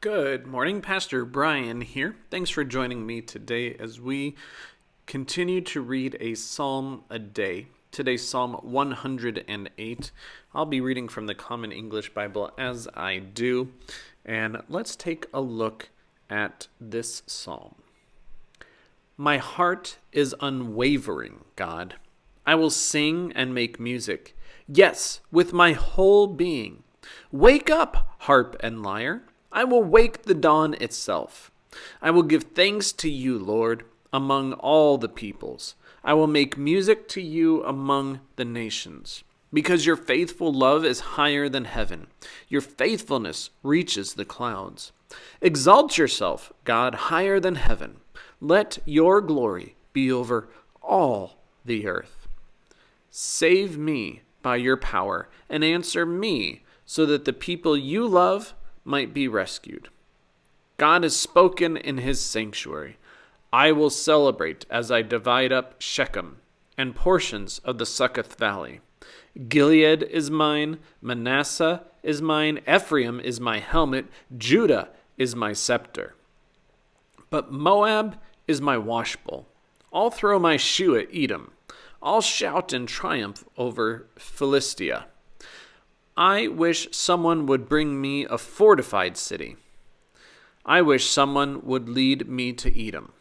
Good morning, Pastor Brian here. Thanks for joining me today as we continue to read a psalm a day. Today's Psalm 108. I'll be reading from the Common English Bible as I do. And let's take a look at this psalm. My heart is unwavering, God. I will sing and make music. Yes, with my whole being. Wake up, harp and lyre. I will wake the dawn itself. I will give thanks to you, Lord, among all the peoples. I will make music to you among the nations. Because your faithful love is higher than heaven. Your faithfulness reaches the clouds. Exalt yourself, God, higher than heaven. Let your glory be over all the earth. Save me by your power and answer me so that the people you love might be rescued. God has spoken in his sanctuary. I will celebrate as I divide up Shechem and portions of the Succoth Valley. Gilead is mine, Manasseh is mine, Ephraim is my helmet, Judah is my scepter. But Moab is my washbowl. I'll throw my shoe at Edom. I'll shout in triumph over Philistia. I wish someone would bring me a fortified city. I wish someone would lead me to Edom.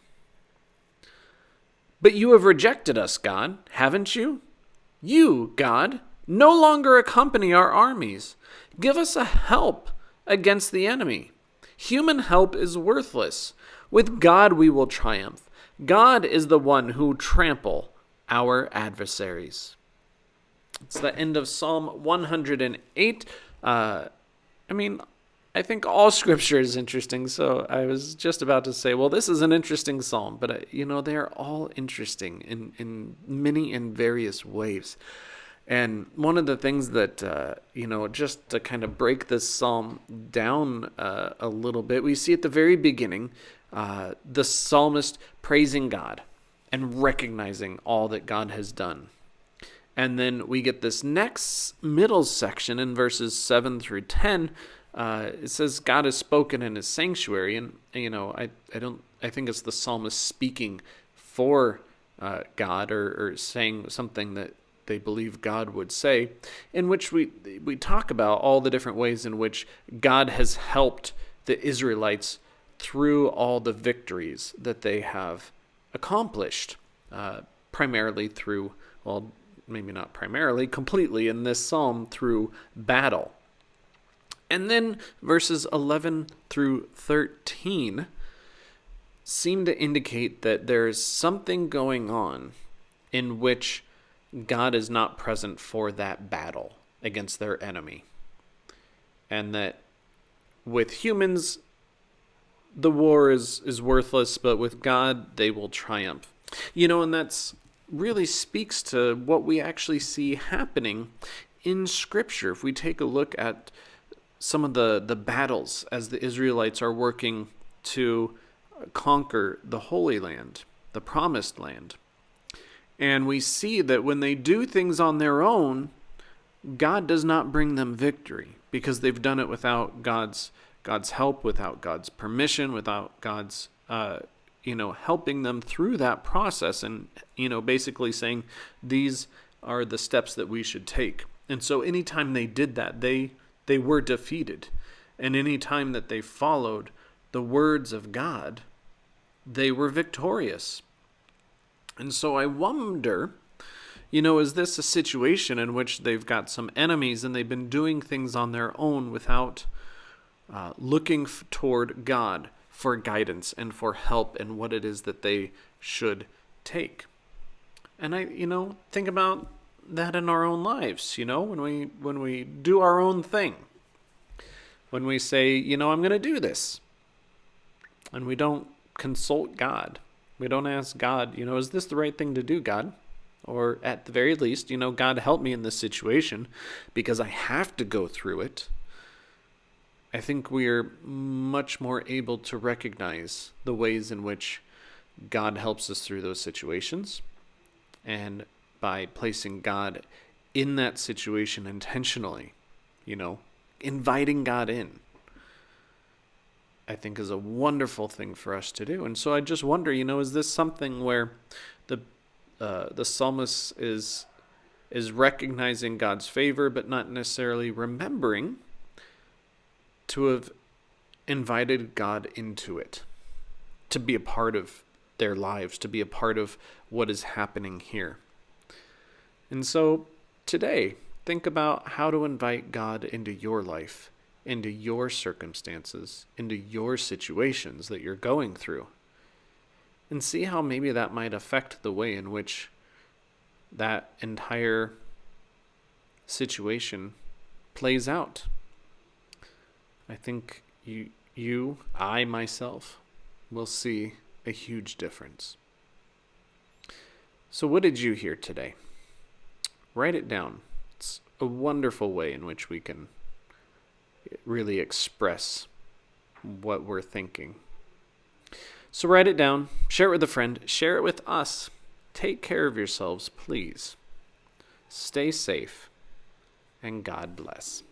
But you have rejected us, God, haven't you? You, God, no longer accompany our armies. Give us a help against the enemy. Human help is worthless. With God we will triumph. God is the one who trample our adversaries. It's the end of Psalm 108. I think all scripture is interesting, so I was just about to say, well, this is an interesting psalm, but, they are all interesting in many and various ways. And one of the things that, just to kind of break this psalm down a little bit, we see at the very beginning the psalmist praising God and recognizing all that God has done. And then we get this next middle section in verses 7 through 10. It says God has spoken in his sanctuary, and I think it's the psalmist speaking for God or saying something that they believe God would say, in which we talk about all the different ways in which God has helped the Israelites through all the victories that they have accomplished, primarily through, well, maybe not primarily, completely in this psalm through battle. And then verses 11 through 13 seem to indicate that there is something going on in which God is not present for that battle against their enemy. And that with humans, the war is worthless, but with God, they will triumph. And that's really speaks to what we actually see happening in Scripture. If we take a look at some of the battles as the Israelites are working to conquer the Holy Land, the Promised Land. And we see that when they do things on their own, God does not bring them victory because they've done it without God's help, without God's permission, without God's helping them through that process and, basically saying these are the steps that we should take. And so anytime they did that, they were defeated. And anytime that they followed the words of God, they were victorious. And so I wonder, is this a situation in which they've got some enemies and they've been doing things on their own without looking toward God for guidance and for help and what it is that they should take? And I, think about that in our own lives, when we do our own thing. When we say, I'm going to do this. And we don't consult God. We don't ask God, is this the right thing to do, God? Or at the very least, God, help me in this situation because I have to go through it. I think we're much more able to recognize the ways in which God helps us through those situations. And by placing God in that situation intentionally, inviting God in. I think is a wonderful thing for us to do. And so I just wonder, is this something where the psalmist is recognizing God's favor, but not necessarily remembering to have invited God into it, to be a part of their lives, to be a part of what is happening here. And so today, think about how to invite God into your life, into your circumstances, into your situations that you're going through, and see how maybe that might affect the way in which that entire situation plays out. I think I myself will see a huge difference. So what did you hear today? Write it down. It's a wonderful way in which we can really express what we're thinking. So write it down, share it with a friend, share it with us. Take care of yourselves, please. Stay safe, and God bless.